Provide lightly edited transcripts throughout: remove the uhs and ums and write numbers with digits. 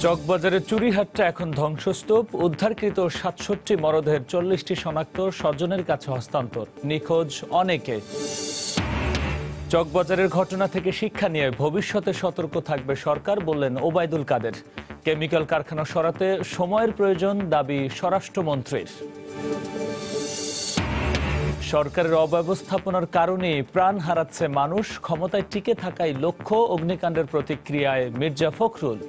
চকবাজারের চুরিহাটটা এখন ধ্বংসস্তূপ। উদ্ধারকৃত ৬৭ মরদেহের ৪০টি শনাক্ত, স্বজনের কাছে হস্তান্তর। নিখোঁজ অনেকে। চকবাজারের ঘটনা থেকে শিক্ষা নিয়ে ভবিষ্যতে সতর্ক থাকবে সরকার, বললেন ওবায়দুল কাদের। কেমিক্যাল কারখানা সরাতে সময়ের প্রয়োজন, দাবি স্বরাষ্ট্রমন্ত্রীর। সরকারের অব্যবস্থাপনার কারণে প্রাণ হারাচ্ছে মানুষ, ক্ষমতায় টিকে থাকাই লক্ষ্য, অগ্নিকাণ্ডের প্রতিক্রিয়ায় মির্জা ফখরুল।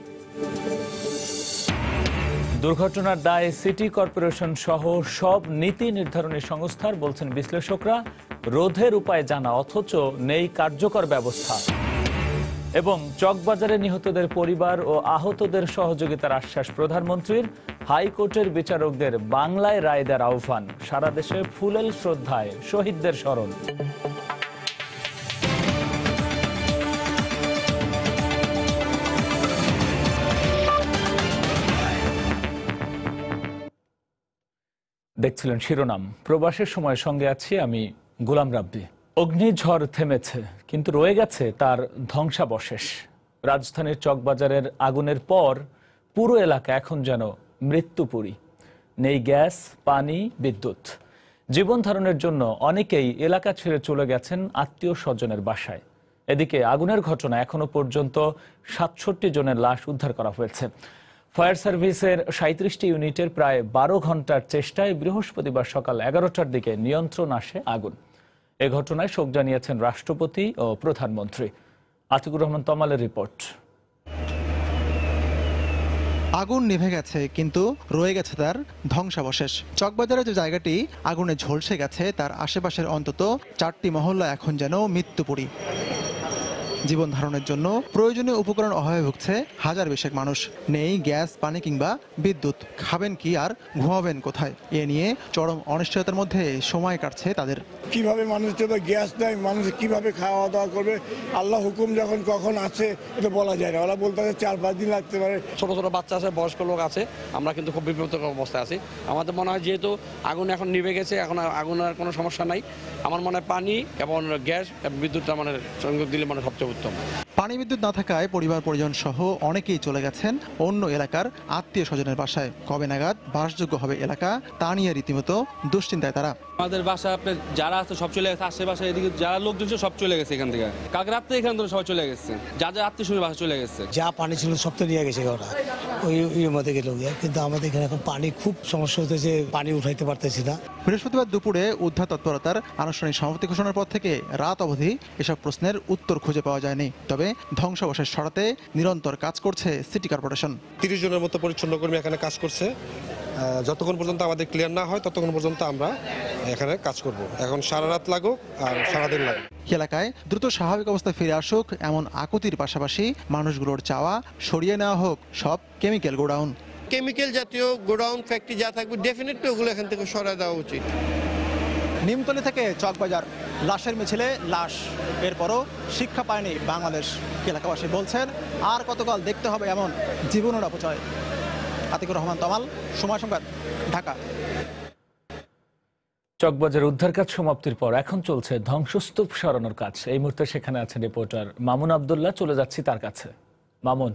দুর্ঘটনার দায়ে সিটি কর্পোরেশন সহ সব নীতি নির্ধারণী সংস্থার, বলছেন বিশ্লেষকরা, রোধের উপায় জানা অথচ নেই কার্যকর ব্যবস্থা। এবং চকবাজারে নিহতদের পরিবার ও আহতদের সহযোগিতার আশ্বাস প্রধানমন্ত্রীর। হাইকোর্টের বিচারকদের বাংলায় রায় দেওয়ার আহ্বান। সারা দেশে ফুলেল শ্রদ্ধায় শহীদদের স্মরণ। দেখছিলেন শিরোনাম। প্রবাসের সময় সঙ্গে আছি আমি গোলাম রাব্বি। অগ্নিঝড় থেমেছে, কিন্তু রয়ে গেছে তার ধ্বংসাবশেষ। রাজধানীর চকবাজারের আগুনের পর পুরো এলাকা এখন যেন মৃত্যুপুরী। নেই গ্যাস, পানি, বিদ্যুৎ। জীবন ধারণের জন্য অনেকেই এলাকা ছেড়ে চলে গেছেন আত্মীয় স্বজনের বাসায়। এদিকে আগুনের ঘটনা এখনো পর্যন্ত ৬৭ জনের লাশ উদ্ধার করা হয়েছে। ফায়ার সার্ভিসের ৩৭টি ইউনিটের প্রায় ১২ ঘন্টার চেষ্টায় বৃহস্পতিবার সকাল ১১টার দিকে নিয়ন্ত্রণ আসে আগুন। এ ঘটনায় শোক জানিয়েছেন রাষ্ট্রপতি ও প্রধানমন্ত্রী। আতিকুর রহমান তমালের রিপোর্ট। আগুন নিভে গেছে, কিন্তু রয়ে গেছে তার ধ্বংসাবশেষ। চকবাজারের যে জায়গাটি আগুনে ঝলসে গেছে, তার আশেপাশের অন্তত ৪টি মহল্লা এখন যেন মৃত্যুপুরী। জীবন ধারণের জন্য প্রয়োজনীয় উপকরণ অভাবে ভুগছে হাজার বিশেক মানুষ। নেই গ্যাস, পানি কিংবা বিদ্যুৎ। খাবেন কি আর ঘুমাবেন কোথায়, এ নিয়ে চরম অনিশ্চয়তার মধ্যে সময় কাটছে তাদের। কিভাবে মানুষ তো গ্যাস নেই, মানুষ কিভাবে খাওয়া দাওয়া করবে? আল্লাহ হুকুম যখন কখন আছে এটা বলা যায় না। ওরা বলতে আছে ৪-৫ দিন লাগতে পারে। ছোট ছোট বাচ্চা আছে, বয়স্ক লোক আছে, আমরা কিন্তু খুব বিপদকর অবস্থায় আছি। আমাদের মনে হয় যেহেতু আগুন এখন নিভে গেছে, এখন আগুনের কোনো সমস্যা নাই। আমার মনে হয় পানি এবং গ্যাস, বিদ্যুৎটা মানে সংযোগ দিলে মানে সবচেয়ে উত্তম। পানি বিদ্যুৎ না থাকায় পরিবার পরিজন সহ অনেকেই চলে গেছেন অন্য এলাকার আত্মীয় স্বজনের বাসায়। কবে নাগাদ বাসযোগ্য হবে এলাকা, তা নিয়ে রীতিমতো দুশ্চিন্তায় তারা। আমাদের বাসা আপনার যারা আছে সব চলে গেছে, আশেপাশে এদিকে যারা লোকজন ছিল সব চলে গেছে এখান থেকে। কালকে রাত্রে এখান থেকে সবাই চলে গেছে, যা যা আত্মীয় স্বজনের বাসা চলে গেছে। যা পানি ছিল সব তো নিয়ে গেছে ওরা, ওই মধ্যে গেল। কিন্তু আমাদের এখানে এখন পানি খুব সমস্যা হতেছে, পানি উঠাইতে পারতেছি না। বৃহস্পতিবার দুপুরে উদ্ধার তৎপরতার আনুষ্ঠানিক সমাপ্তি ঘোষণার পর থেকে রাত অবধি এসব প্রশ্নের উত্তর খুঁজে পাওয়া যায়নি। তবে ধ্বংসাবশেষ সরাতে নিরন্তর কাজ করছে সিটি কর্পোরেশন। ৩০ জনের মতো পরিচ্ছন্ন কর্মী এখানে কাজ করছে। যতক্ষণ পর্যন্ত আমাদের ক্লিয়ার না হয় ততক্ষণ পর্যন্ত আমরা এখানে কাজ করব। এখন সারা রাত লাগুক আর সারাদিন লাগুক। এলাকায় দ্রুত স্বাভাবিক অবস্থায় ফিরে আসুক, এমন আকুতির পাশাপাশি মানুষগুলোর চাওয়া সরিয়ে নেওয়া হোক সব কেমিক্যাল গোডাউন। কেমিক্যাল জাতীয় গোডাউন, ফ্যাক্টরি যা থাকবে ডেফিনেটলি ওগুলো এখান থেকে সরাই দেওয়া উচিত। নিমতলী থেকে চকবাজার, লাশের মিছিলে লাশ, এরপরও শিক্ষা পায়নি বাংলাদেশ। এলাকাবাসী বলছেন আর কতকাল দেখতে হবে এমন জীবনের অপচয়। আতিকুর রহমান তমাল, সময় সংবাদ, ঢাকা। চকবাজার উদ্ধার কাজ সমাপ্তির পর এখন চলছে ধ্বংসস্তূপ সরানোর কাজ। এই মুহূর্তে সেখানে আছেন রিপোর্টার মামুন আব্দুল্লাহ। চলে যাচ্ছি তার কাছে। মামুন,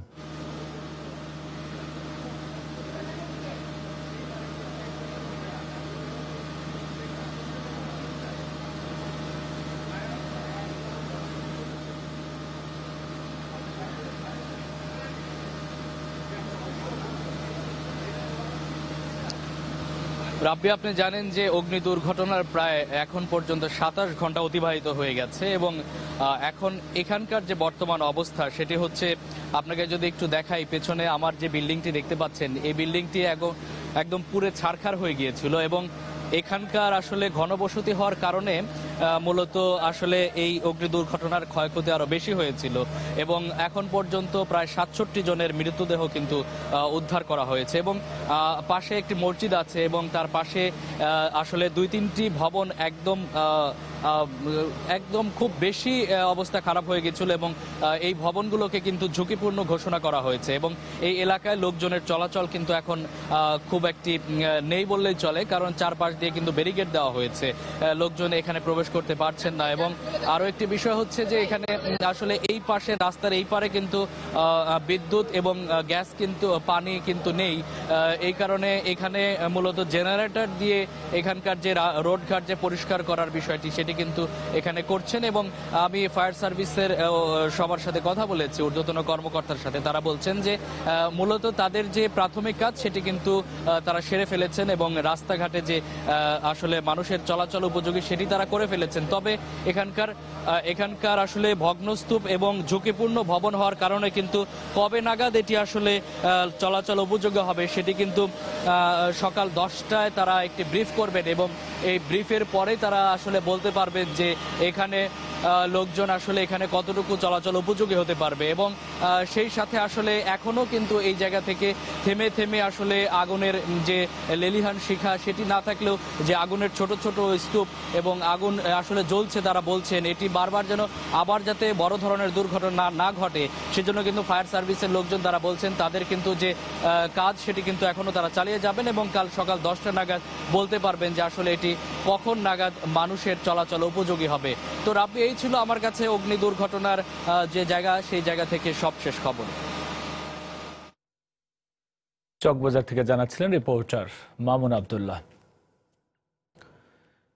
রাব্বি, আপনি জানেন যে অগ্নি দুর্ঘটনার প্রায় এখন পর্যন্ত ২৭ ঘন্টা অতিবাহিত হয়ে গেছে এবং এখন এখানকার যে বর্তমান অবস্থা সেটি হচ্ছে, আপনাকে যদি একটু দেখাই, পেছনে আমার যে বিল্ডিংটি দেখতে পাচ্ছেন, এই বিল্ডিংটি একদম পুরো ছারখার হয়ে গিয়েছিল এবং এখানকার আসলে ঘনবসতি হওয়ার কারণে মূলত আসলে এই অগ্নি দুর্ঘটনার ক্ষয়ক্ষতি আরো বেশি হয়েছিল এবং এখন পর্যন্ত প্রায় ৬৭ জনের মৃতদেহ কিন্তু উদ্ধার করা হয়েছে এবং পাশে একটি মসজিদ আছে এবং তার পাশে আসলে ২-৩টি ভবন একদম খুব বেশি অবস্থা খারাপ হয়ে গেছিল এবং এই ভবনগুলোকে কিন্তু ঝুঁকিপূর্ণ ঘোষণা করা হয়েছে এবং এই এলাকায় লোকজনের চলাচল কিন্তু এখন খুব একটি নেই বললেই চলে, কারণ চারপাশ দিয়ে কিন্তু ব্যারিকেড দেওয়া হয়েছে। লোকজন এখানে প্রবেশ প্রবেশ করতে পারছেন না। এবং আরও একটি বিষয় হচ্ছে যে এখানে আসলে এই পাশে রাস্তার এই পারে কিন্তু বিদ্যুৎ এবং গ্যাস কিন্তু পানি কিন্তু নেই। এই কারণে এখানে মূলত জেনারেটর দিয়ে এখানকার যে রোডঘাট যে পরিষ্কার করার বিষয়টি সেটি কিন্তু এখানে করছেন। এবং আমি ফায়ার সার্ভিসের সবার সাথে কথা বলেছি, ঊর্ধ্বতন কর্মকর্তার সাথে, তারা বলছেন যে মূলত তাদের যে প্রাথমিক কাজ সেটি কিন্তু তারা সেরে ফেলেছেন এবং রাস্তাঘাটে যে আসলে মানুষের চলাচল উপযোগী সেটি তারা করে ফেলেছেন। তবে এখানকার আসলে ভগ্নস্তূপ এবং ঝুঁকিপূর্ণ ভবন হওয়ার কারণে কিন্তু কবে নাগাদ এটি আসলে চলাচল উপযোগী হবে সেটি কিন্তু সকাল 10টায় তারা একটি ব্রিফ করবেন এবং এই ব্রিফের পরে তারা আসলে বলতে পারবেন যে এখানে লোকজন আসলে এখানে কতটুকু চলাচল উপযোগী হতে পারবে। এবং সেই সাথে আসলে এখনো কিন্তু এই জায়গা থেকে থেমে থেমে আসলে আগুনের যে লেলিহান শিখা সেটি না থাকলেও যে আগুনের ছোট ছোট স্তূপ এবং আগুন আসলে জ্বলছে, তারা বলছেন এটি বারবার যেন আবার যাতে বড় ধরনের দুর্ঘটনা না ঘটে সেজন্য কিন্তু ফায়ার সার্ভিসের লোকজন তারা বলছেন তাদের কিন্তু যে কাজ সেটি কিন্তু এখনো তারা চালিয়ে যাবেন এবং কাল সকাল 10টা নাগাদ বলতে পারবেন যে আসলে এটি কখন নাগাদ মানুষের চলাচল উপযোগী হবে। তো রাব্বি, এই ছিল আমার কাছে অগ্নি দুর্ঘটনার যে জায়গা সেই জায়গা থেকে সবশেষ খবর। চকবাজার থেকে জানাচ্ছিলেন রিপোর্টার মামুন আব্দুল্লাহ।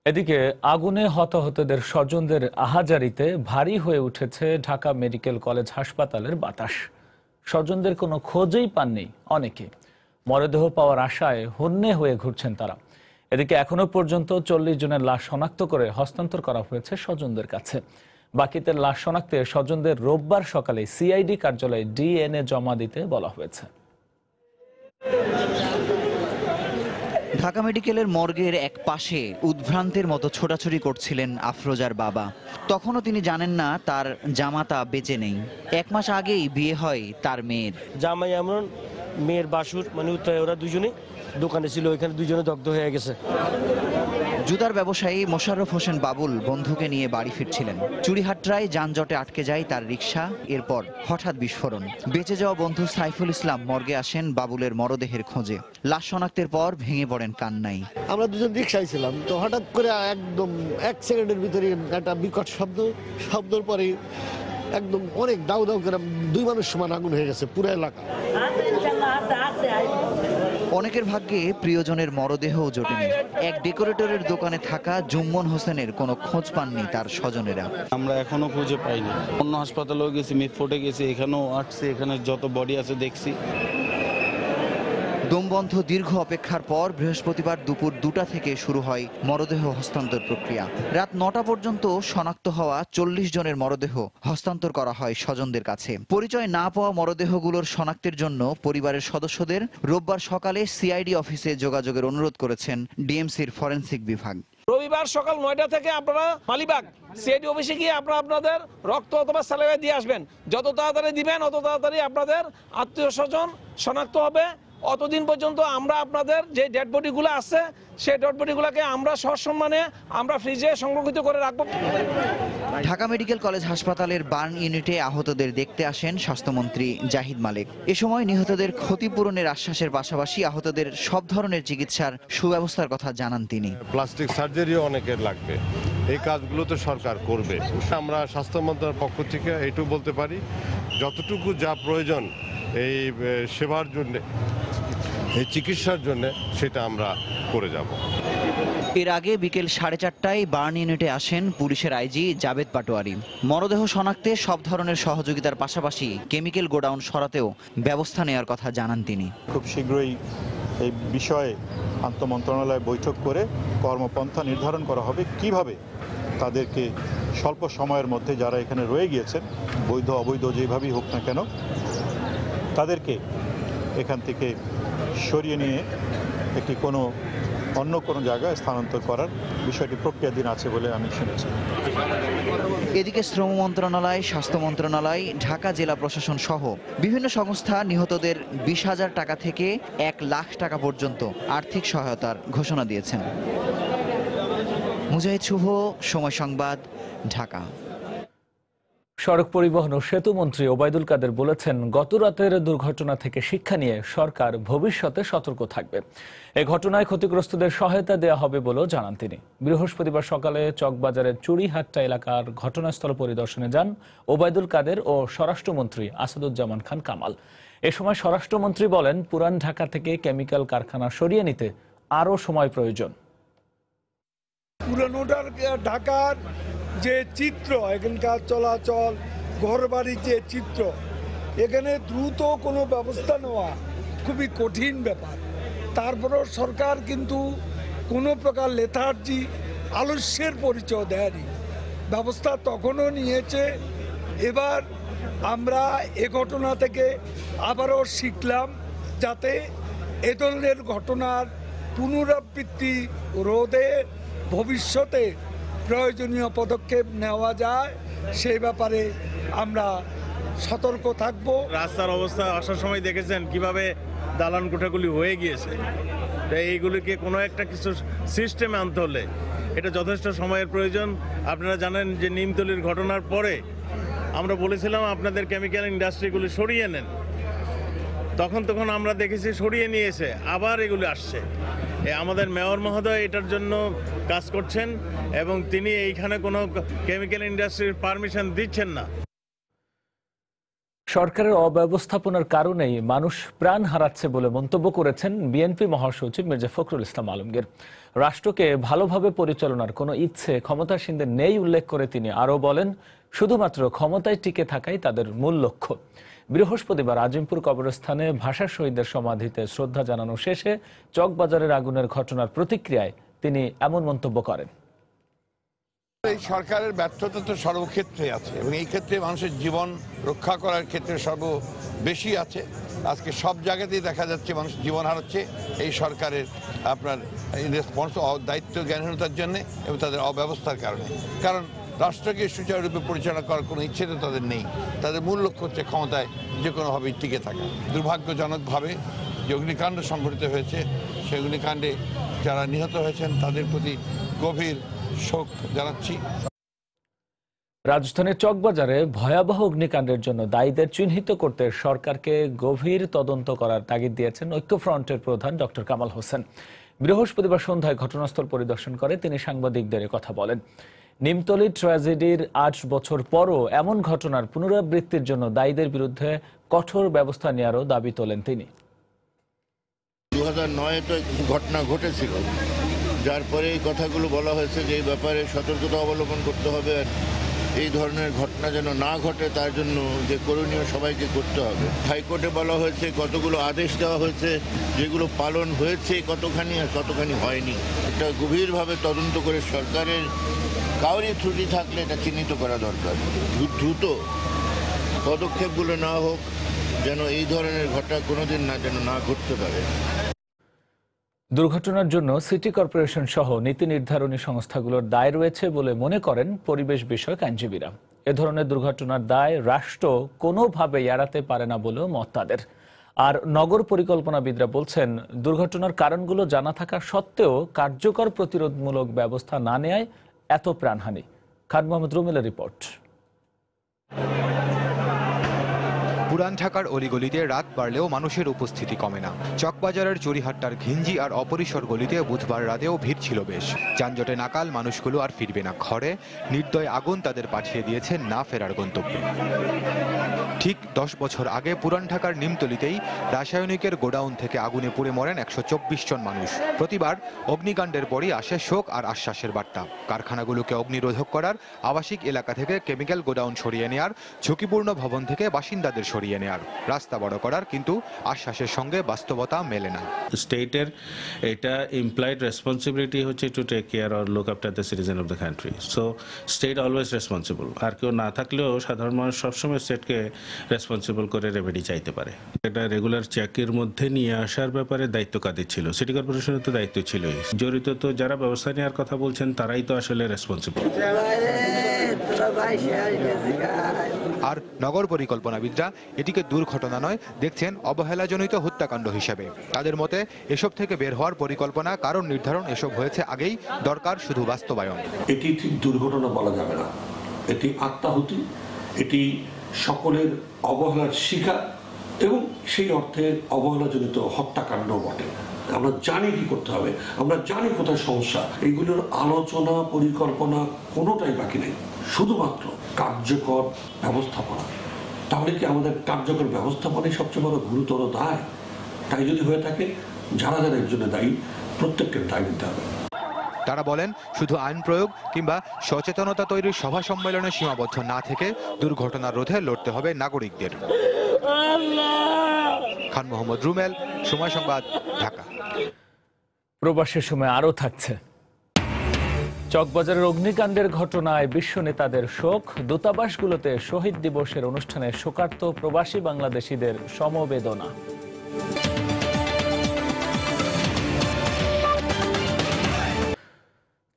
এদিকে আগুনে হতাহতদের স্বজনদের আহাজারিতে ভারী হয়ে উঠেছে ঢাকা মেডিকেল কলেজ হাসপাতালের বাতাস। স্বজনদের কোনো খোঁজই পাননি অনেকে। মরদেহ পাওয়ার আশায় হন্যে হয়ে ঘুরছেন তারা। এদিকে এখনো পর্যন্ত 40 জনের লাশ শনাক্ত করে হস্তান্তর করা হয়েছে স্বজনদের কাছে। বাকিদের লাশ শনাক্তে স্বজনদের রোববার সকালে সিআইডি কার্যালয়ে ডিএনএ জমা দিতে বলা হয়েছে। ঢাকা মেডিকেলের মর্গের এক পাশে উদ্ভ্রান্তের মতো ছোটাছুটি করছিলেন আফরোজার বাবা। তখনও তিনি জানেন না তার জামাতা বেঁচে নেই। 1 মাস আগেই বিয়ে হয় তার মেয়ের। জামাই এমন, মেয়ের বাসুর মানে উত্তরায়, ওরা দুজনে দোকানে ছিল, ওইখানে দুজনে দগ্ধ হয়ে গেছে। জুতার ব্যবসায়ী মোশাররফ হোসেন বাবুল বন্ধুকে নিয়ে বাড়ি ফিরছিলেন। চুড়িহাট্টায় যানজটে আটকে যায় তার রিক্সা। এরপর হঠাৎ বিস্ফোরণ। বেঁচে যাওয়া বন্ধু সাইফুল ইসলাম মর্গে আসেন বাবুলের মরদেহের খোঁজে। লাশ শনাক্তের পর ভেঙে পড়েন কান্নায়। আমরা দুজন রিক্সায় ছিলাম, তো হঠাৎ করে একদম 1 সেকেন্ডের ভিতরে একটা বিকট শব্দের পরে একদম অনেক দাউ দাউ করে 2 মানুষ সমান আগুন হয়ে গেছে পুরো এলাকা। অনেকের ভাগ্যে প্রিয়জনের মরদেহও জোটেনি। এক ডেকোরেটরের দোকানে থাকা জুম্মন হোসেনের কোনো খোঁজ পাননি তার স্বজনেরা। আমরা এখনো খুঁজে পাইনি। অন্য হাসপাতালেও গেছি, মিটফোর্টে গেছি, এখানেও আসছে, এখানে যত বডি আছে দেখছি। দমবন্ধ দীর্ঘ অপেক্ষার পর বৃহস্পতিবার দুপুর 2টা থেকে শুরু হয় মরদেহ হস্তান্তর প্রক্রিয়া। রাত 9টা পর্যন্ত শনাক্ত হওয়া 40 জনের মরদেহ হস্তান্তর করা হয় স্বজনদের কাছে। পরিচয় না পাওয়া মরদেহগুলোর শনাক্তের জন্য পরিবারের সদস্যদের রোববার সকালে সিআইডি অফিসে যোগাযোগের অনুরোধ করেছেন ডিএমসির ফরেনসিক বিভাগ। রবিবার সকাল 9টা থেকে আপনারা মালিবাগ সিআইডি অফিসে গিয়ে আপনাদের রক্ত অথবা স্যালাইভা দিয়ে আসবেন। যত তাড়াতাড়ি দিবেন অত তাড়াতাড়ি আপনাদের আত্মীয় স্বজন শনাক্ত হবে। অতদিন পর্যন্ত আমরা আপনাদের যে ডেড বডিগুলো আছে সেই ডেড বডিগুলোকে আমরা সসম্মানে আমরা ফ্রিজে সংরক্ষিত করে রাখবো। ঢাকা মেডিকেল কলেজ হাসপাতালের বার্ন ইউনিটে আহতদের দেখতে আসেন স্বাস্থ্যমন্ত্রী জাহিদ মালেক। এ সময় নিহতদের ক্ষতিপূরণের আশ্বাসের পাশাপাশি আহতদের সব ধরনের চিকিৎসার সুব্যবস্থার কথা জানান তিনি। প্লাস্টিক সার্জারিও অনেকের লাগবে, এই কাজগুলো তো সরকার করবে। আমরা স্বাস্থ্য মন্ত্রণালয়ের পক্ষ থেকে এইটুকু বলতে পারি, যতটুকু যা প্রয়োজন এই সেবার জন্য, এই চিকিৎসার জন্য, সেটা আমরা করে যাব। এর আগে বিকেল 4:30টায় বার্ন ইউনিটে আসেন পুলিশের আইজি জাবেদ পাটোয়ারি। মরদেহ শনাক্তে সব ধরনের সহযোগিতার পাশাপাশি কেমিক্যাল গোডাউন সরাতেও ব্যবস্থা নেওয়ার কথা জানান তিনি। খুব শীঘ্রই এই বিষয়ে আন্তঃমন্ত্রণালয় বৈঠক করে কর্মপন্থা নির্ধারণ করা হবে কিভাবে তাদেরকে স্বল্প সময়ের মধ্যে যারা এখানে রয়ে গিয়েছেন, বৈধ অবৈধ যেভাবেই হোক না কেন, তাদেরকে এখান থেকে সরিয়ে নিয়ে একটি অন্য কোনো জায়গায় স্থানান্তর করার বিষয়টি প্রক্রিয়াধীন আছে বলে আমি শুনেছি। এদিকে শ্রম মন্ত্রণালয়, স্বাস্থ্য মন্ত্রণালয়, ঢাকা জেলা প্রশাসন সহ বিভিন্ন সংস্থা নিহতদের 20,000 টাকা থেকে 1 লাখ টাকা পর্যন্ত আর্থিক সহায়তার ঘোষণা দিয়েছেন। মুজাহিদ শুভ, সময় সংবাদ, ঢাকা। সড়ক পরিবহন ও সেতু মন্ত্রী ওবায়দুল কাদের বলেছেন, গত রাতের দুর্ঘটনা থেকে শিক্ষা নিয়ে সরকার ভবিষ্যতে সতর্ক থাকবে। এ ঘটনায় ক্ষতিগ্রস্তদের সহায়তা দেওয়া হবে বলেও জানান তিনি। বৃহস্পতিবার সকালে চকবাজারের চুড়িহাট্টা এলাকার ঘটনাস্থল পরিদর্শনে যান ওবায়দুল কাদের ও স্বরাষ্ট্রমন্ত্রী আসাদুজ্জামান খান কামাল। এ সময় স্বরাষ্ট্রমন্ত্রী বলেন, পুরান ঢাকা থেকে কেমিক্যাল কারখানা সরিয়ে নিতে আরও সময় প্রয়োজন। পুরানো ঢাকার যে চিত্র, এখানকার চলাচল, ঘরবাড়ির যে চিত্র, এখানে দ্রুত কোনো ব্যবস্থা নেওয়া খুবই কঠিন ব্যাপার। তারপরেও সরকার কিন্তু কোনো প্রকার লেথার্জি, আলস্যের পরিচয় দেয়নি, ব্যবস্থা তখনও নিয়েছে। এবার আমরা এ ঘটনা থেকে আবারও শিখলাম, যাতে এ ধরনের ঘটনার পুনরাবৃত্তি রোধে ভবিষ্যতে প্রয়োজনীয় পদক্ষেপ নেওয়া যায়, সেই ব্যাপারে আমরা সতর্ক থাকব। রাস্তার অবস্থা আসার সময় দেখেছেন কিভাবে দালান কোঠাগুলি হয়ে গিয়েছে। এইগুলিকে কোনো একটা কিছু সিস্টেমে আনতে হলে এটা যথেষ্ট সময়ের প্রয়োজন। আপনারা জানেন যে নিমতলির ঘটনার পরে আমরা বলেছিলাম আপনাদের কেমিক্যাল ইন্ডাস্ট্রিগুলি সরিয়ে নেন, তখন আমরা দেখেছি সরিয়ে নিয়েছে, আবার এগুলি আসছে। আমাদের মেয়র মহোদয় এটার জন্য কাজ করছেন এবং তিনি এইখানে কোনো কেমিক্যাল ইন্ডাস্ট্রির পারমিশন দিচ্ছেন না। সরকারের অব্যবস্থাপনার কারণেই মানুষ প্রাণ হারাচ্ছে বলে মন্তব্য করেছেন বিএনপি মহাসচিব মির্জা ফখরুল ইসলাম আলমগীর। রাষ্ট্রকে ভালোভাবে পরিচালনার কোনো ইচ্ছে ক্ষমতাসীনদের নেই উল্লেখ করে তিনি আরও বলেন, শুধুমাত্র ক্ষমতায় টিকে থাকাই তাদের মূল লক্ষ্য। বৃহস্পতিবার আজিমপুর কবরস্থানে ভাষা শহীদদের সমাধিতে শ্রদ্ধা জানানো শেষে চকবাজারের আগুনের ঘটনার প্রতিক্রিয়ায় তিনি এমন মন্তব্য করেন। এই সরকারের ব্যর্থতা তো সর্বক্ষেত্রে আছে এবং এই ক্ষেত্রে মানুষের জীবন রক্ষা করার ক্ষেত্রে বেশি আছে। আজকে সব জায়গাতেই দেখা যাচ্ছে মানুষ জীবন হারাচ্ছে এই সরকারের দায়িত্ব জ্ঞানহীনতার জন্য এবং তাদের অব্যবস্থার কারণে। কারণ রাষ্ট্রকে সুচারুরূপে পরিচালনা করার কোনো ইচ্ছে তো তাদের নেই। তাদের মূল লক্ষ্য হচ্ছে ক্ষমতায় যে কোনোভাবেই টিকে থাকা। দুর্ভাগ্যজনকভাবে যে অগ্নিকাণ্ড সংঘটিত হয়েছে, সেই অগ্নিকাণ্ডে যারা নিহত হয়েছেন তাদের প্রতি গভীর শোক জানাচ্ছি। রাজধানীর চকবাজারে ভয়াবহ অগ্নিকাণ্ডের জন্য দায়ীদের চিহ্নিত করতে সরকারকে গভীর তদন্ত করার তাগিদ দিয়েছেন ঐক্যফ্রন্টের প্রধান ডক্টর কামাল হোসেন। বৃহস্পতিবার সন্ধ্যায় ঘটনাস্থল পরিদর্শন করে তিনি সাংবাদিকদের কথা বলেন। নিমতলী ট্র্যাজেডির 8 বছর পরও এমন ঘটনার পুনরাবৃত্তির জন্য দায়ীদের বিরুদ্ধে কঠোর ব্যবস্থা নেওয়ারও দাবি তোলেন তিনি। 2009-এ তো ঘটনা ঘটেছিল, যার পরে এই কথাগুলো বলা হয়েছে যে এই ব্যাপারে সতর্কতা অবলম্বন করতে হবে, আর এই ধরনের ঘটনা যেন না ঘটে তার জন্য যে করণীয় সবাইকে করতে হবে। হাইকোর্টে বলা হয়েছে কতগুলো আদেশ দেওয়া হয়েছে, যেগুলো পালন হয়েছে কতখানি আর কতখানি হয়নি। এটা গভীরভাবে তদন্ত করে সরকারের কাউরি ত্রুটি থাকলে এটা চিহ্নিত করা দরকার। দ্রুত পদক্ষেপগুলো না হোক, যেন এই ধরনের ঘটনা কোনোদিন না ঘটতে পারে। দুর্ঘটনার জন্য সিটি কর্পোরেশন সহ নীতি নির্ধারণী সংস্থাগুলোর দায় রয়েছে বলে মনে করেন পরিবেশ বিষয়ক আইনজীবীরা। এ ধরনের দুর্ঘটনার দায় রাষ্ট্র কোনোভাবেই এড়াতে পারে না বলেও মত তাদের। আর নগর পরিকল্পনাবিদরা বলছেন, দুর্ঘটনার কারণগুলো জানা থাকা সত্ত্বেও কার্যকর প্রতিরোধমূলক ব্যবস্থা না নেয়ায় এত প্রাণহানি। খান মোহাম্মদ রুমেলের রিপোর্ট। পুরান ঢাকার অলিগলিতে রাত বাড়লেও মানুষের উপস্থিতি কমে না। চকবাজারের চুড়িহাট্টার ঘিঞ্জি আর অপরিসর গলিতে বুধবার রাতেও ভিড় ছিল বেশ। যানজটে নাকাল মানুষগুলো আর ফিরবে না ঘরে। নির্দয় আগুন তাদের পাঠিয়ে দিয়েছে না ফেরার গন্তব্যে। ঠিক 10 বছর আগে পুরান ঢাকার নিমতলিতেই রাসায়নিকের গোডাউন থেকে আগুনে পুড়ে মরেন 124 জন মানুষ। প্রতিবার অগ্নিকাণ্ডের পরই আসে শোক আর আশ্বাসের বার্তা। কারখানাগুলোকে অগ্নিরোধক করার, আবাসিক এলাকা থেকে কেমিক্যাল গোডাউন সরিয়ে নেয়ার, ঝুঁকিপূর্ণ ভবন থেকে বাসিন্দাদের সরিয়ে নেয়ার, রাস্তা বড় করার, কিন্তু আশ্বাসের সঙ্গে বাস্তবতা মেলে না। স্টেটের এটা ইমপ্লাইড রেসপন্সিবিলিটি হচ্ছে to take care or look after the citizen of the country. So state always responsible. আর কেউ না থাকলেও সাধারণ মানুষ সবসময় স্টেটকে রেসপন্সিবল করে রেমেডি চাইতে পারে। এটা রেগুলার চেকের মধ্যে নিয়ে আসার ব্যাপারে দায়িত্ব কাদের ছিল? সিটি কর্পোরেশনের তো দায়িত্ব ছিলই। জড়িত তো যারা ব্যবস্থা নেওয়ার কথা বলছেন তারাই তো আসলে রেসপন্সিবল। আর নগর পরিকল্পনাবিদরা এটিকে দুর্ঘটনা নয়, দেখছেন অবহেলাজনিত হত্যাকাণ্ড হিসেবে। তাদের মতে এসব থেকে বের হওয়ার পরিকল্পনা, কারণ নির্ধারণ এসব হয়েছে আগেই, দরকার শুধু বাস্তবায়ন। এটি ঠিক দুর্ঘটনা বলা যাবে না, এটি আত্মাহুতি এটি সকলের অবহেলার শিকার এবং সেই অর্থে অবহেলাজনিত হত্যাকাণ্ড বটে। আমরা জানি কি করতে হবে, আমরা জানি কোথায় সমস্যা। এইগুলোর আলোচনা পরিকল্পনা কোনোটাই বাকি নেই, শুধুমাত্র কার্যকর ব্যবস্থাপনা। তাহলে কি আমাদের কার্যকর ব্যবস্থাপনাই সবচেয়ে বড় গুরুতর দায়? তাই যদি হয়ে থাকে, যারা যারা এর জন্য দায়ী প্রত্যেককে দায় নিতে হবে। তারা বলেন, শুধু আইন প্রয়োগ কিংবা সচেতনতা তৈরির সভা সম্মেলনে সীমাবদ্ধ না থেকে দুর্ঘটনা রোধে লড়তে হবে নাগরিকদের। খান মোহাম্মদ রুমেল, সময় সংবাদ, ঢাকা। প্রবাসের সময় আরও থাকছে। চকবাজারের অগ্নিকাণ্ডের ঘটনায় বিশ্ব নেতাদের শোক। দূতাবাসগুলোতে শহীদ দিবসের অনুষ্ঠানে শোকার্ত প্রবাসী বাংলাদেশিদের সমবেদনা।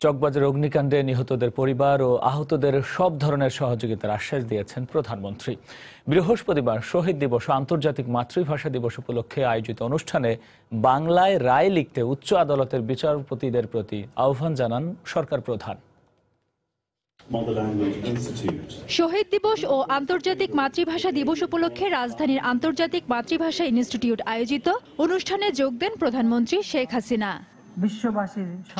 চকবাজার অগ্নিকাণ্ডে নিহতদের পরিবার ও আহতদের সব ধরনের সহযোগিতার আশ্বাস দিয়েছেন প্রধানমন্ত্রী। বৃহস্পতিবার শহীদ দিবস ও আন্তর্জাতিক মাতৃভাষা দিবস উপলক্ষে আয়োজিত অনুষ্ঠানে বাংলায় রায় লিখতে উচ্চ আদালতের বিচারপতিদের প্রতি আহ্বান জানান সরকার প্রধান। শহীদ দিবস ও আন্তর্জাতিক মাতৃভাষা দিবস উপলক্ষে রাজধানীর আন্তর্জাতিক মাতৃভাষা ইনস্টিটিউট আয়োজিত অনুষ্ঠানে যোগ দেন প্রধানমন্ত্রী শেখ হাসিনা।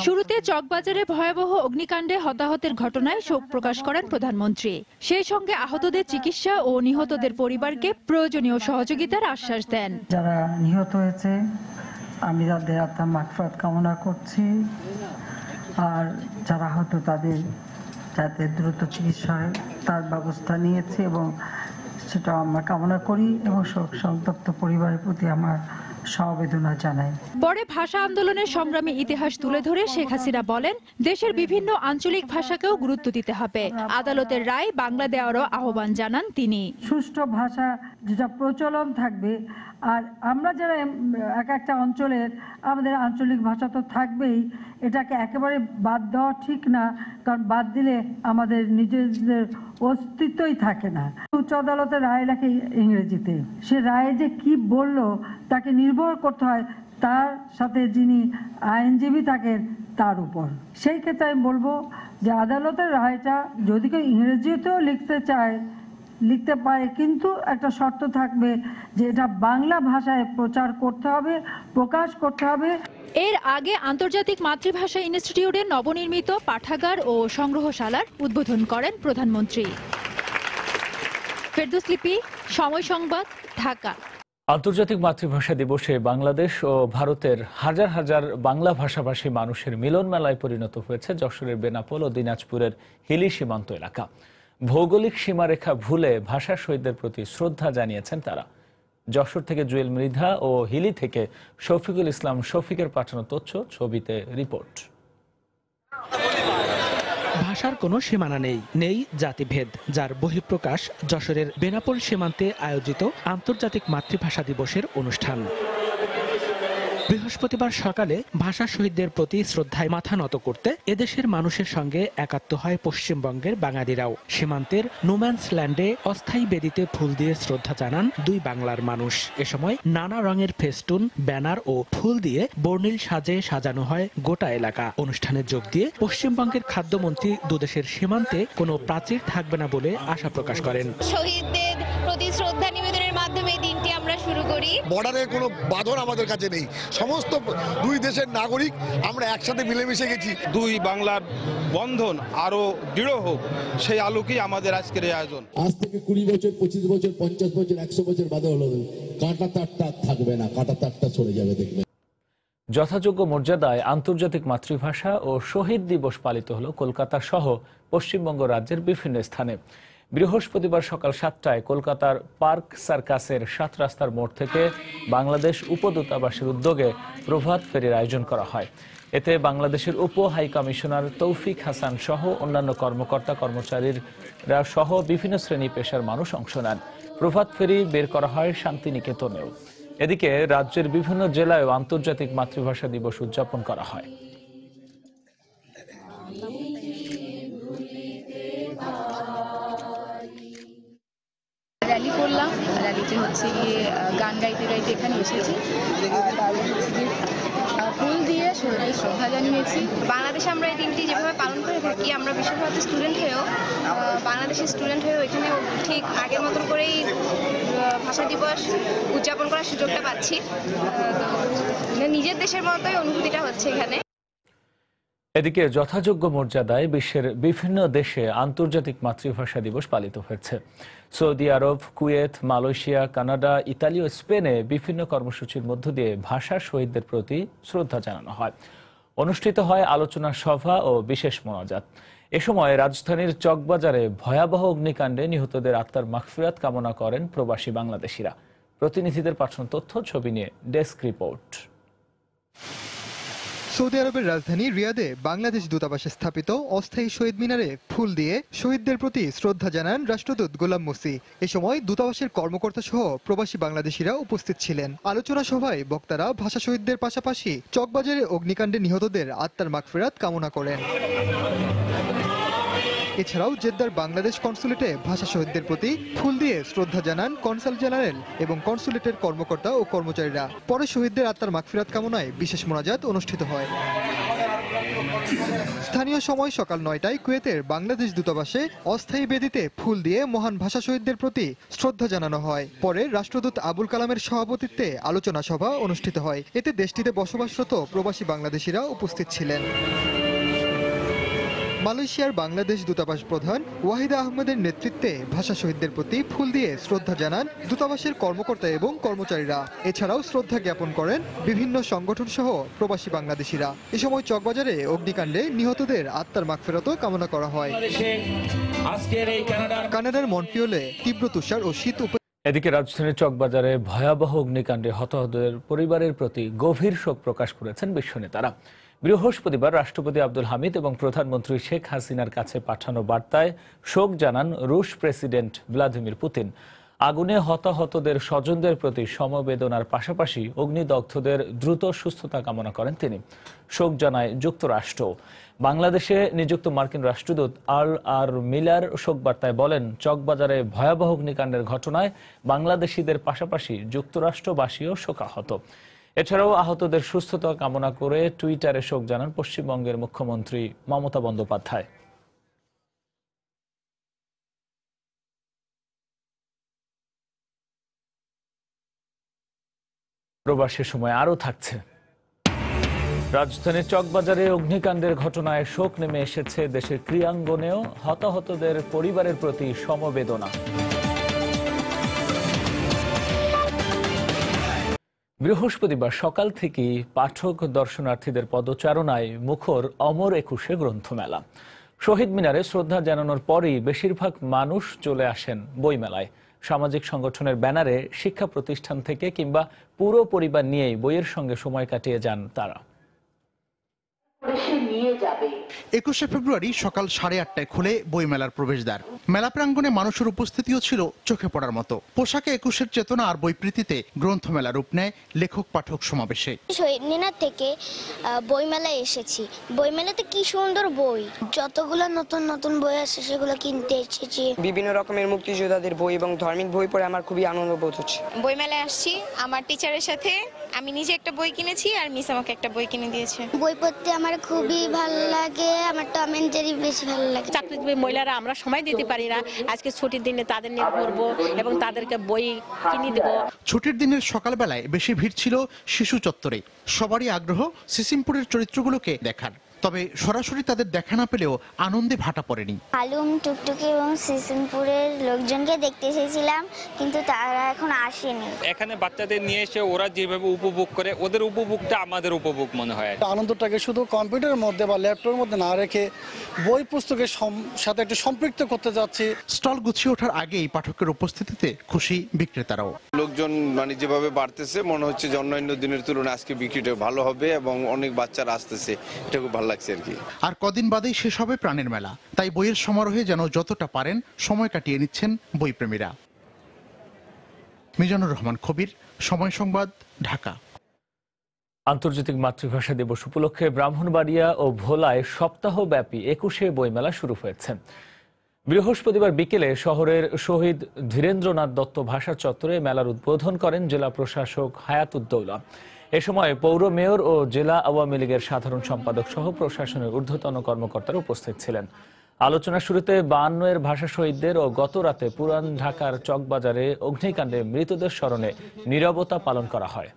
শুরুতে চকবাজারে ভয়াবহ অগ্নিকাণ্ডে হতাহতের ঘটনায় শোক প্রকাশ করেন প্রধানমন্ত্রী। সেই সঙ্গে আহতদের চিকিৎসা ও নিহতদের পরিবারকে প্রয়োজনীয় সহযোগিতার আশ্বাস দেন। যারা নিহত হয়েছে আমি তাদের আত্মার মাগফিরাত কামনা করছি, আর যারা আহত তাদের যাতে দ্রুত চিকিৎসা হয় তার ব্যবস্থা নিয়েছি এবং সেটা আমরা কামনা করি এবং শোক সন্তপ্ত পরিবারের প্রতি আমার সমবেদনা জানাই। পরে ভাষা আন্দোলনের সংগ্রামী ইতিহাস তুলে ধরে শেখ হাসিনা বলেন, দেশের বিভিন্ন আঞ্চলিক ভাষাকেও গুরুত্ব দিতে হবে। আদালতের রায় বাংলা দেওয়ারও আহ্বান জানান তিনি। সুষ্ঠু ভাষা যেটা প্রচলন থাকবে, আর আমরা যারা এক একটা অঞ্চলের আমাদের আঞ্চলিক ভাষা তো থাকবেই, এটাকে একেবারে বাদ দেওয়া ঠিক না, কারণ বাদ দিলে আমাদের নিজেদের অস্তিত্বই থাকে না। উচ্চ আদালতের রায় লেখে ইংরেজিতে, সে রায়ে যে কি বলল তাকে নির্ভর করতে হয় তার সাথে যিনি আইনজীবী থাকেন তার উপর। সেই ক্ষেত্রে আমি বলবো যে আদালতের রায়টা যদি কেউ ইংরেজিতেও লিখতে চায় লিখতে পারে, কিন্তু একটা শর্ত থাকবে যে এটা বাংলা ভাষায় প্রচার করতে হবে, প্রকাশ করতে হবে। এর আগে আন্তর্জাতিক মাতৃভাষা ইনস্টিটিউটের নবনির্মিত পাঠাগার ও সংগ্রহশালার উদ্বোধন করেন প্রধানমন্ত্রী। ফেরদৌস লিপি, সময় সংবাদ, ঢাকা। আন্তর্জাতিক মাতৃভাষা দিবসে বাংলাদেশ ও ভারতের হাজার হাজার বাংলা ভাষাভাষী মানুষের মিলন মেলায় পরিণত হয়েছে যশোরের বেনাপোল ও দিনাজপুরের হিলি সীমান্ত এলাকা। ভৌগোলিক সীমারেখা ভুলে ভাষা শহীদদের প্রতি শ্রদ্ধা জানিয়েছেন তারা। যশোর থেকে জুয়েল মৃধা ও হিলি থেকে শফিকুল ইসলাম শফিকের পাঠানো তথ্য, ছবিতে রিপোর্ট। ভাষার কোনো সীমানা নেই জাতিভেদ, যার বহিঃপ্রকাশ যশোরের বেনাপোল সীমান্তে আয়োজিত আন্তর্জাতিক মাতৃভাষা দিবসের অনুষ্ঠান। বৃহস্পতিবার সকালে ভাষা শহীদদের প্রতি শ্রদ্ধায় মাথা নত করতে এদেশের মানুষের সঙ্গে একাত্ম হয় পশ্চিমবঙ্গের বাঙালিরাও। সীমান্তের নোম্যান্স ল্যান্ডে অস্থায়ী বেদিতে ফুল দিয়ে শ্রদ্ধা জানান দুই বাংলার মানুষ। এ সময় নানা রঙের ফেস্টুন, ব্যানার ও ফুল দিয়ে বর্ণিল সাজে সাজানো হয় গোটা এলাকা। অনুষ্ঠানে যোগ দিয়ে পশ্চিমবঙ্গের খাদ্যমন্ত্রী দুদেশের সীমান্তে কোনো প্রাচীর থাকবে না বলে আশা প্রকাশ করেন। শহীদদের প্রতি শ্রদ্ধা নিবেদনের মাধ্যমে দিনটি আমরা শুরু করি। বর্ডারের কোনো বাঁধন আমাদের কাছে নেই, সমস্ত দুই দেশের নাগরিক আমরা একসাথে মিলেমিশে গেছি। দুই বাংলার বন্ধন আরো দৃঢ় হোক, সেই আলোকেই আমাদের আজকের এই আয়োজন। আজ থেকে 20 বছর, 25 বছর, 50 বছর, 100 বছর বাদে হলো কাঁটা তারটা থাকবে না, কাঁটা তারটা সরে যাবে। দেখবে যথাযোগ্য মর্যাদায় আন্তর্জাতিক মাতৃভাষা ও শহীদ দিবস পালিত হলো কলকাতা সহ পশ্চিমবঙ্গ রাজ্যের বিভিন্ন স্থানে। বৃহস্পতিবার সকাল 7টায় কলকাতার পার্ক সার্কাসের 7 রাস্তার মোড় থেকে বাংলাদেশ উপদূতাবাসের উদ্যোগে প্রভাত ফেরির আয়োজন করা হয়। এতে বাংলাদেশের উপ হাই কমিশনার তৌফিক হাসান সহ অন্যান্য কর্মকর্তা কর্মচারীরা সহ বিভিন্ন শ্রেণী পেশার মানুষ অংশ নেন। প্রভাত ফেরি বের করা হয় শান্তিনিকেতনেও। এদিকে রাজ্যের বিভিন্ন জেলায়ও আন্তর্জাতিক মাতৃভাষা দিবস উদযাপন করা হয়। র্যালি করলাম, র্যালিতে হচ্ছে হচ্ছে গিয়ে গান গাইতে গাইতে এখানে এসেছি। তারপর হচ্ছে গিয়ে ফুল দিয়ে শহীদদের শ্রদ্ধা জানিয়েছি। বাংলাদেশে আমরা এই দিনটি যেভাবে পালন করে থাকি, আমরা বিশ্বভারতী স্টুডেন্ট হয়েও, বাংলাদেশের স্টুডেন্ট হয়েও এখানেও ঠিক আগের মতন করেই ভাষা দিবস উদযাপন করার সুযোগটা পাচ্ছি। তো নিজের দেশের মতোই অনুভূতিটা হচ্ছে এখানে। এদিকে যথাযোগ্য মর্যাদায় বিশ্বের বিভিন্ন দেশে আন্তর্জাতিক মাতৃভাষা দিবস পালিত হয়েছে। সৌদি আরব, কুয়েত, মালয়েশিয়া, কানাডা, ইতালি ও স্পেনে বিভিন্ন কর্মসূচির মধ্য দিয়ে ভাষা শহীদদের প্রতি শ্রদ্ধা জানানো হয়। অনুষ্ঠিত হয় আলোচনা সভা ও বিশেষ মোনাজাত। এ সময় রাজধানীর চকবাজারে ভয়াবহ অগ্নিকাণ্ডে নিহতদের আত্মার মাগফিরাত কামনা করেন প্রবাসী বাংলাদেশিরা। প্রতিনিধিদের পাঠানো তথ্য ছবি নিয়ে ডেস্ক রিপোর্ট। সৌদি আরবের রাজধানী রিয়াদে বাংলাদেশ দূতাবাসে স্থাপিত অস্থায়ী শহীদ মিনারে ফুল দিয়ে শহীদদের প্রতি শ্রদ্ধা জানান রাষ্ট্রদূত গোলাম মুসি। এ সময় দূতাবাসের কর্মকর্তা সহ প্রবাসী বাংলাদেশিরা উপস্থিত ছিলেন। আলোচনা সভায় বক্তারা ভাষা শহীদদের পাশাপাশি চকবাজারে অগ্নিকাণ্ডে নিহতদের আত্মার মাগফিরাত কামনা করেন। এছাড়াও জেদ্দার বাংলাদেশ কনসুলেটে ভাষা শহীদদের প্রতি ফুল দিয়ে শ্রদ্ধা জানান কনসাল জেনারেল এবং কনসুলেটের কর্মকর্তা ও কর্মচারীরা। পরে শহীদদের আত্মার মাগফিরাত কামনায় বিশেষ মোনাজাত অনুষ্ঠিত হয়। স্থানীয় সময় সকাল ৯টায় কুয়েতের বাংলাদেশ দূতাবাসে অস্থায়ী বেদিতে ফুল দিয়ে মহান ভাষা শহীদদের প্রতি শ্রদ্ধা জানানো হয়। পরে রাষ্ট্রদূত আবুল কালামের সভাপতিত্বে আলোচনা সভা অনুষ্ঠিত হয়। এতে দেশটিতে বসবাসরত প্রবাসী বাংলাদেশিরা উপস্থিত ছিলেন। মালয়েশিয়ার বাংলাদেশ দূতাবাস প্রধান ওয়াহিদা আহমেদের নেতৃত্বে ভাষা শহীদদের প্রতি ফুল দিয়ে শ্রদ্ধা জানান দূতাবাসের কর্মকর্তা এবং কর্মচারীরা। এছাড়াও শ্রদ্ধা জ্ঞাপন করেন বিভিন্ন সংগঠন সহ প্রবাসী বাংলাদেশিরা। এ সময় চকবাজারে অগ্নিকাণ্ডে নিহতদের আত্মার মাগফিরাতও কামনা করা হয়। কানাডার মন্ট্রিয়লে তীব্র তুষার ও শীত। এদিকে রাজধানীর চকবাজারে ভয়াবহ অগ্নিকাণ্ডে হতাহতদের পরিবারের প্রতি গভীর শোক প্রকাশ করেছেন বিশ্ব নেতারা। বৃহস্পতিবার রাষ্ট্রপতি আব্দুল হামিদ এবং প্রধানমন্ত্রী শেখ হাসিনার কাছে পাঠানো বার্তায় শোক জানান রুশ প্রেসিডেন্ট ভ্লাদিমির পুতিন। আগুনে হতাহতদের স্বজনদের প্রতি সমবেদনার পাশাপাশি অগ্নিদগ্ধদের দ্রুত সুস্থতা কামনা করেন তিনি। শোক জানায় যুক্তরাষ্ট্র। বাংলাদেশে নিযুক্ত মার্কিন রাষ্ট্রদূত আল আর মিলার শোক বার্তায় বলেন, চকবাজারে ভয়াবহ অগ্নিকাণ্ডের ঘটনায় বাংলাদেশিদের পাশাপাশি যুক্তরাষ্ট্রবাসীও শোকাহত। এছাড়াও আহতদের সুস্থতা কামনা করে টুইটারে শোক জানান পশ্চিমবঙ্গের মুখ্যমন্ত্রী মমতা বন্দ্যোপাধ্যায়। প্রবাসের সময় আরও থাকছে। রাজধানীর চকবাজারে অগ্নিকাণ্ডের ঘটনায় শোক নেমে এসেছে দেশের ক্রীড়াঙ্গনেও। হতাহতদের পরিবারের প্রতি সমবেদনা। বৃহস্পতিবার সকাল থেকেই পাঠক দর্শনার্থীদের পদচারণায় মুখর অমর একুশে গ্রন্থমেলা। শহীদ মিনারে শ্রদ্ধা জানানোর পরই বেশিরভাগ মানুষ চলে আসেন বইমেলায়। সামাজিক সংগঠনের ব্যানারে শিক্ষা প্রতিষ্ঠান থেকে কিংবা পুরো পরিবার নিয়েই বইয়ের সঙ্গে সময় কাটিয়ে যান তারা। 21শে ফেব্রুয়ারি সকাল 8:30টায় খুলে বইমেলার প্রবেশদ্বার। মেলা প্রাঙ্গণে মানুষের উপস্থিতিও ছিল চোখে পড়ার মতো। পোশাকে 21এর চেতনা আর বইপ্রীতিতে গ্রন্থমেলা রূপ নেয় লেখক পাঠক সমাবেশে। শহীদ মিনার থেকে বইমেলায় এসেছি। বইমেলাতে কি সুন্দর বই, যতগুলো নতুন নতুন বই আছে সেগুলো কিনতে এসেছি। বিভিন্ন রকমের মুক্তিযোদ্ধাদের বই এবং ধার্মিক বই পড়ে আমার খুবই আনন্দ বোধ হচ্ছে। বইমেলায় আসছি আমার টিচারের সাথে। আমি নিজে একটা বই কিনেছি আর মিস আমাকে একটা বই কিনে দিয়েছে। বই পড়তে আমার খুবই ভালো লাগে। আমার টম এন্ড জেরি বেশি ভালো লাগে। চাকরিজীবী মহিলারা আমরা সময় দিতে পারি না, আজকে ছুটির দিনে তাদের নিয়ে ঘুরবো এবং তাদেরকে বই কিনে দেব। ছুটির দিনের সকালবেলায় বেশি ভিড় ছিল শিশু চত্বরে। সবারই আগ্রহ সিসিমপুরের চরিত্রগুলোকে দেখার। তবে সরাসরি তাদের দেখা না পেলেও আনন্দে ভাটা পড়েনি। আলুম, টুকটুকি এবং সিসিমপুরের লোকজনকে দেখতে এসেছিলাম, কিন্তু তারা এখন আসেনি। এখানে বাচ্চাদের নিয়ে এসে ওরা যেভাবে উপভোগ করে, ওদের উপভোগটা আমাদের উপভোগ মনে হয়। আনন্দটাকে শুধু কম্পিউটারের মধ্যে বা ল্যাপটপের মধ্যে না রেখে বই পুস্তকের সাথে একটু সম্পৃক্ত করতে যাচ্ছি। স্টল গুছিয়ে ওঠার আগেই পাঠকের উপস্থিতিতে খুশি বিক্রেতারাও। লোকজন যেভাবে বাড়তেছে, মনে হচ্ছে যে অন্যান্য দিনের তুলনায় আজকে বিক্রিটা ভালো হবে এবং অনেক বাচ্চারা আসতেছে, এটা খুব ভালো। আর কদিন বাদেই শেষ হবে প্রাণের মেলা। তাই বইয়ের সমারোহে যেন যতটা পারেন সময় কাটিয়ে নিচ্ছেন বইপ্রেমীরা। মিজানুর রহমান খবির, সময় সংবাদ, ঢাকা। আন্তর্জাতিক মাতৃভাষা দিবস উপলক্ষে ব্রাহ্মণবাড়িয়া ও ভোলায় সপ্তাহব্যাপী 21শে বইমেলা শুরু হয়েছে। বৃহস্পতিবার বিকেলে শহরের শহীদ ধীরেন্দ্রনাথ দত্ত ভাষা চত্বরে মেলার উদ্বোধন করেন জেলা প্রশাসক হায়াতুদ্দৌলা। এ সময় পৌর মেয়র ও জেলা আওয়ামী লীগের সাধারণ সম্পাদক সহ প্রশাসনের ঊর্ধ্বতন কর্মকর্তারা উপস্থিত ছিলেন। আলোচনা শুরুতে 52 ভাষা শহীদদের ও গত রাতে পুরান ঢাকার চকবাজারে অগ্নিকাণ্ডে মৃতদের স্মরণে নীরবতা পালন করা হয়।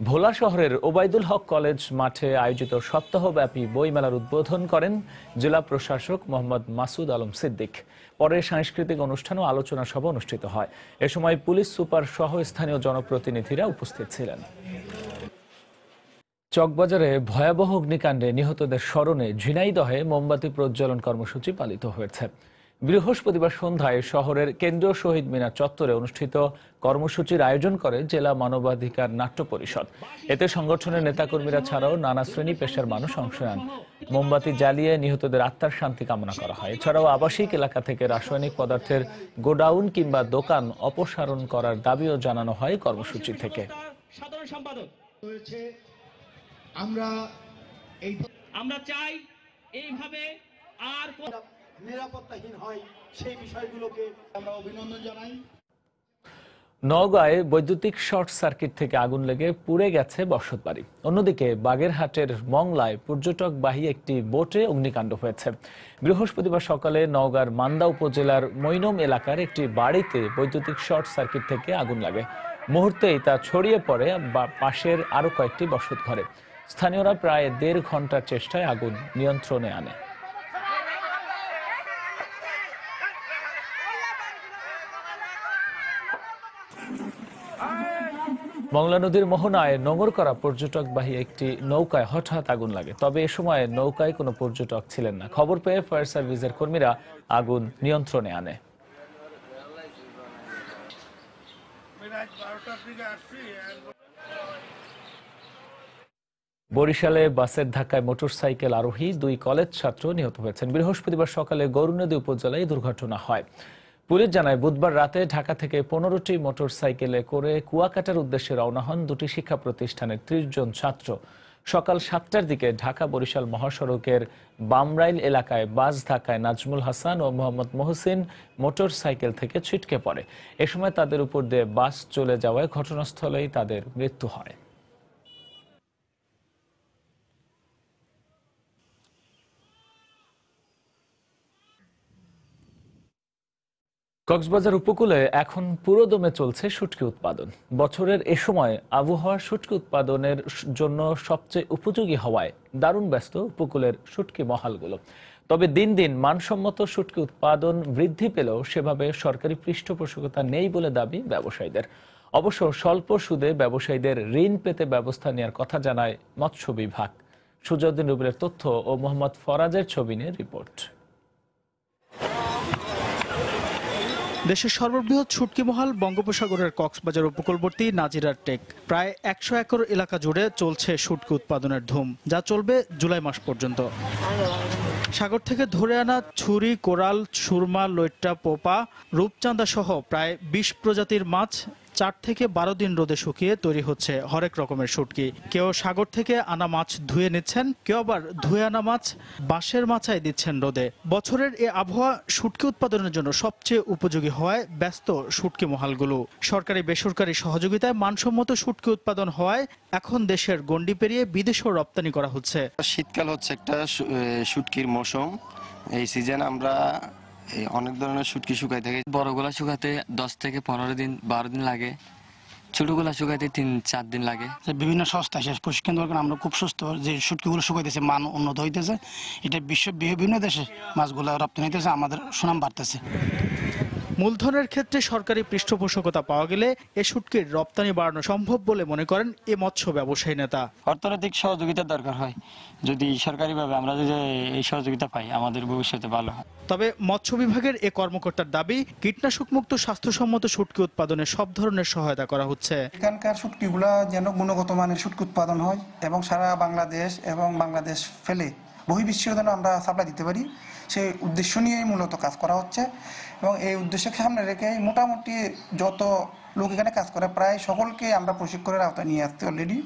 ভোলা শহরের ওবায়দুল হক কলেজ মাঠে আয়োজিত সপ্তাহব্যাপী বইমেলার উদ্বোধন করেন জেলা প্রশাসক মোহাম্মদ মাসুদ আলম সিদ্দিক। পরে সাংস্কৃতিক অনুষ্ঠান ও আলোচনা সভা অনুষ্ঠিত হয়। এ সময় পুলিশ সুপার সহ স্থানীয় জনপ্রতিনিধিরা উপস্থিত ছিলেন। চকবাজারে ভয়াবহ অগ্নিকাণ্ডে নিহতদের স্মরণে ঝিনাইদহে মোমবাতি প্রজ্বলন কর্মসূচি পালিত হয়েছে। বৃহস্পতিবার সন্ধ্যায় শহরের কেন্দ্রীয় শহীদ মিনার চত্বরে অনুষ্ঠিত কর্মসূচির আয়োজন করে জেলা মানবাধিকার নাট্য পরিষদ। এতে সংগঠনের নেতাকর্মীরা ছাড়াও নানা শ্রেণী পেশার মানুষ অংশ নেন। মোমবাতি জ্বালিয়ে নিহতদের আত্মার শান্তি কামনা করা হয়। এছাড়াও আবাসিক এলাকা থেকে রাসায়নিক পদার্থের গোডাউন কিংবা দোকান অপসারণ করার দাবিও জানানো হয় কর্মসূচি থেকে। আমরা চাই এইভাবে আর নিরাপত্তাহীন হয় সেই বিষয়গুলোকে আমরা অভিনন্দন জানাই। নওগাঁয় বৈদ্যুতিক শর্ট সার্কিট থেকে আগুন লেগে পুড়ে গেছে বসতবাড়ি। অন্যদিকে বাগেরহাটের মংলায় পর্যটকবাহী একটি বোটে অগ্নিকাণ্ড হয়েছে। বৃহস্পতিবার সকালে নওগাঁর মান্দা উপজেলার মৈনম এলাকার একটি বাড়িতে বৈদ্যুতিক শর্ট সার্কিট থেকে আগুন লাগে। মুহূর্তেই তা ছড়িয়ে পড়ে পাশের আরো কয়েকটি বসত ঘরে। স্থানীয়রা প্রায় 1.5 ঘন্টার চেষ্টায় আগুন নিয়ন্ত্রণে আনে। মংলা নদীর মোহনায় নোঙর করা পর্যটকবাহী একটি নৌকায় হঠাৎ আগুন লাগে। তবে এ সময় নৌকায় কোনো পর্যটক ছিলেন না। খবর পেয়ে ফায়ার সার্ভিসের কর্মীরা আগুন নিয়ন্ত্রণে আনে। বরিশালে বাসের ধাক্কায় মোটরসাইকেল আরোহী 2 কলেজ ছাত্র নিহত হয়েছেন। বৃহস্পতিবার সকালে গৌরনদী উপজেলায় দুর্ঘটনা হয়। পুলিশ জানায়, বুধবার রাতে ঢাকা থেকে 15টি মোটরসাইকেলে করে কুয়াকাটার উদ্দেশ্যে রওনা হন 2টি শিক্ষা প্রতিষ্ঠানের 30 জন ছাত্র। সকাল 7টার দিকে ঢাকা বরিশাল মহাসড়কের বামরাইল এলাকায় বাস ধাক্কায় নাজমুল হাসান ও মোহাম্মদ মহসিন মোটরসাইকেল থেকে ছিটকে পড়ে। এ সময় তাদের উপর দিয়ে বাস চলে যাওয়ায় ঘটনাস্থলেই তাদের মৃত্যু হয়। কক্সবাজার উপকূলে এখন পুরোদমে চলছে শুটকি উৎপাদন। বছরের এ সময় আবহাওয়া শুটকি উৎপাদনের জন্য সবচেয়ে উপযোগী হওয়ায় দারুণ ব্যস্ত উপকূলের শুটকি মহালগুলো। তবে দিন দিন মানসম্মত শুটকি উৎপাদন বৃদ্ধি পেলেও সেভাবে সরকারি পৃষ্ঠপোষকতা নেই বলে দাবি ব্যবসায়ীদের। অবশ্য স্বল্প সুদে ব্যবসায়ীদের ঋণ পেতে ব্যবস্থা নেওয়ার কথা জানায় মৎস্য বিভাগ। সুজাউদ্দিন রুবেলের তথ্য ও মোহাম্মদ ফরাজের ছবি নিয়ে রিপোর্ট। দেশের সর্ববৃহৎ শুটকি মহাল বঙ্গোপসাগরের কক্সবাজার উপকূলবর্তী নাজিরার টেক। প্রায় 100 একর এলাকা জুড়ে চলছে শুটকি উৎপাদনের ধুম, যা চলবে জুলাই মাস পর্যন্ত। সাগর থেকে ধরে আনা ছুরি, কোরাল, সুরমা, লইট্টা, পোপা, রূপচাঁদা সহ প্রায় 20 প্রজাতির মাছ 4 থেকে 12 দিন রোদে শুকিয়ে তৈরি হচ্ছে হরেক রকমের শুটকি। কেউ সাগর থেকে আনা মাছ ধুয়ে নিচ্ছেন, কেউ আবার ধুয়ে আনা মাছ বাঁশের মাচায় দিচ্ছেন রোদে। বছরের এ আবহাওয়া শুটকি উৎপাদনের জন্য সবচেয়ে উপযোগী হওয়ায় ব্যস্ত শুটকি মহালগুলো। সরকারি বেসরকারি সহযোগিতায় মানসম্মত শুটকি উৎপাদন হওয়ায় এখন দেশের গণ্ডি পেরিয়ে বিদেশেও রপ্তানি করা হচ্ছে। শীতকাল হচ্ছে একটা শুটকির মৌসুম। এই সিজন আমরা অনেক ধরনের শুটকি শুকাই থাকে। বড়গুলা শুকাতে 10 থেকে 15 দিন 12 দিন লাগে, ছোটগুলা শুকাইতে 3-4 দিন লাগে। বিভিন্ন সংস্থা শেষ প্রশিক্ষণ দরকার, আমরা খুব সুস্থ যে শুটকিগুলো শুকাইতেছে, মান উন্নত হইতেছে। এটা বিভিন্ন দেশে মাছগুলো রপ্তানি হইতেছে, আমাদের সুনাম বাড়তেছে। মূলধনের ক্ষেত্রে সরকারি পৃষ্ঠপোষকতা পাওয়া গেলে এ শুটকির রপ্তানি বাড়ানো সম্ভব বলে মনে করেন এ মৎস্য ব্যবসায়ী নেতা। অর্থনৈতিক সহযোগিতার দরকার হয়, যদি সরকারিভাবে আমরা যদি এই সহযোগিতা পাই আমাদের ভবিষ্যতে ভালো হয়। তবে মৎস্য বিভাগের এ কর্মকর্তার দাবি, কীটনাশক মুক্ত স্বাস্থ্যসম্মত শুটকি উৎপাদনে সব ধরনের সহায়তা করা হচ্ছে। এখানকার শুটকিগুলা যেন গুণগত মানের শুটকি উৎপাদন হয় এবং সারা বাংলাদেশ এবং বাংলাদেশ ফেলে বহির্বিশ্বের জন্য আমরা সাপ্লাই দিতে পারি, সেই উদ্দেশ্য নিয়েই মূলত কাজ করা হচ্ছে। এবং এই উদ্দেশ্যকে সামনে রেখে মোটামুটি যত লোক এখানে কাজ করে প্রায় সকলকে আমরা প্রশিক্ষণের আওতায় নিয়ে আসতে অলরেডি।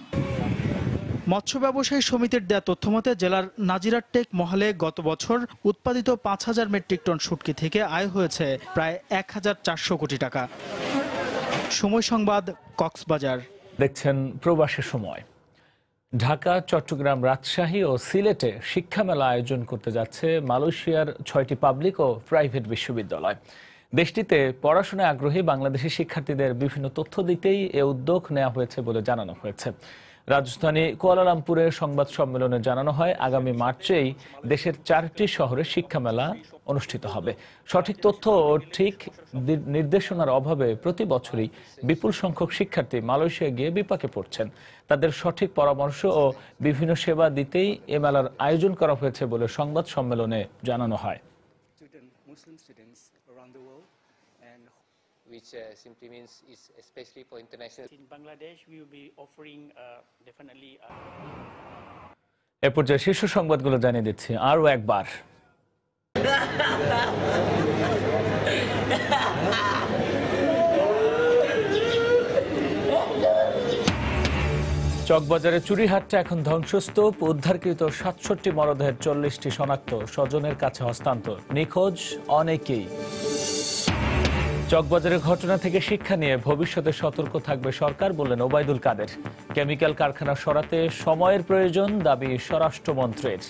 মৎস্য ব্যবসায়ী সমিতির দেয়া তথ্যমতে জেলার নাজিরার টেক মহলে গত বছর উৎপাদিত ৫,০০০ মেট্রিক টন শুটকি থেকে আয় হয়েছে প্রায় ১,৪০০ কোটি টাকা। সময় সংবাদ, কক্সবাজার। দেখছেন প্রবাসের সময়। ঢাকা, চট্টগ্রাম, রাজশাহী ও সিলেটে শিক্ষা মেলা আয়োজন করতে যাচ্ছে মালয়েশিয়ার ৬টি পাবলিক ও প্রাইভেট বিশ্ববিদ্যালয়। দেশটিতে পড়াশোনায় আগ্রহী বাংলাদেশি শিক্ষার্থীদের বিভিন্ন তথ্য দিতেই এ উদ্যোগ নেওয়া হয়েছে বলে জানানো হয়েছে। রাজধানী কুয়ালালামপুরে সংবাদ সম্মেলনে জানানো হয়, আগামী মার্চেই দেশের 4টি শহরে শিক্ষা মেলা অনুষ্ঠিত হবে। সঠিক তথ্য ও ঠিক নির্দেশনার অভাবে প্রতি বছরই বিপুল সংখ্যক শিক্ষার্থী মালয়েশিয়া গিয়ে বিপাকে পড়ছেন। তাদের সঠিক পরামর্শ ও বিভিন্ন সেবা দিতেই এ মেলার আয়োজন করা হয়েছে বলে সংবাদ সম্মেলনে জানানো হয়। Which simply means is especially for international. In Bangladesh, we will be offering definitely. এ পর্যায়ে শীর্ষ সংবাদগুলো জানিয়ে দিচ্ছি আরও একবার। চকবাজারে চুরিহাটটা এখন ধ্বংসস্তূপ। উদ্ধারকৃত ৬৭ মরদেহের ৪০টি শনাক্ত, স্বজনের কাছে হস্তান্তর। নিখোঁজ অনেকেই। চকবাজারের ঘটনা থেকে শিক্ষা নিয়ে ভবিষ্যতে সতর্ক থাকবে সরকার, বললেন ওবায়দুল কাদের। কেমিক্যাল কারখানা সরাতে সময়ের প্রয়োজন, দাবি স্বরাষ্ট্রমন্ত্রীর।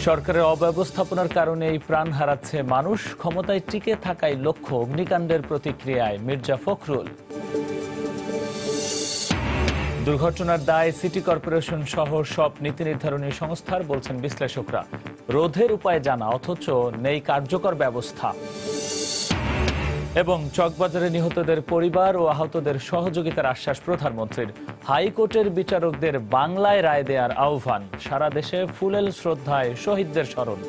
সরকারের অব্যবস্থাপনার কারণে এই প্রাণ হারাচ্ছে মানুষ, ক্ষমতায় টিকে থাকাই লক্ষ্য, অগ্নিকাণ্ডের প্রতিক্রিয়ায় মির্জা ফখরুল। দুর্ঘটনার দায় সিটি কর্পোরেশন সহ সব নীতি নির্ধারণী সংস্থার, বলছেন বিশ্লেষকরা। রোধের উপায় জানা অথচ নেই কার্যকর ব্যবস্থা। এবং চকবাজারে নিহতদের পরিবার ও আহতদের সহযোগিতার আশ্বাস প্রধানমন্ত্রীর। হাইকোর্টের বিচারকদের বাংলায় রায় দেওয়ার আহ্বান। সারা দেশে ফুলেল শ্রদ্ধায় শহীদদের স্মরণ।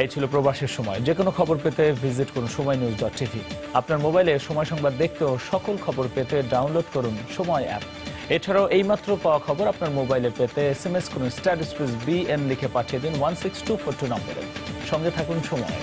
এই ছিল প্রবাসের সময়। যে কোনো খবর পেতে ভিজিট করুন সময়নিউজ.tv। আপনার মোবাইলে সময় সংবাদ দেখতে ও সকল খবর পেতে ডাউনলোড করুন সময় অ্যাপ। এছাড়াও এইমাত্র পাওয়া খবর আপনার মোবাইলে পেতে SMS করুন *BN লিখে পাঠিয়ে দিন 16242 নম্বরে। সঙ্গে থাকুন সময়।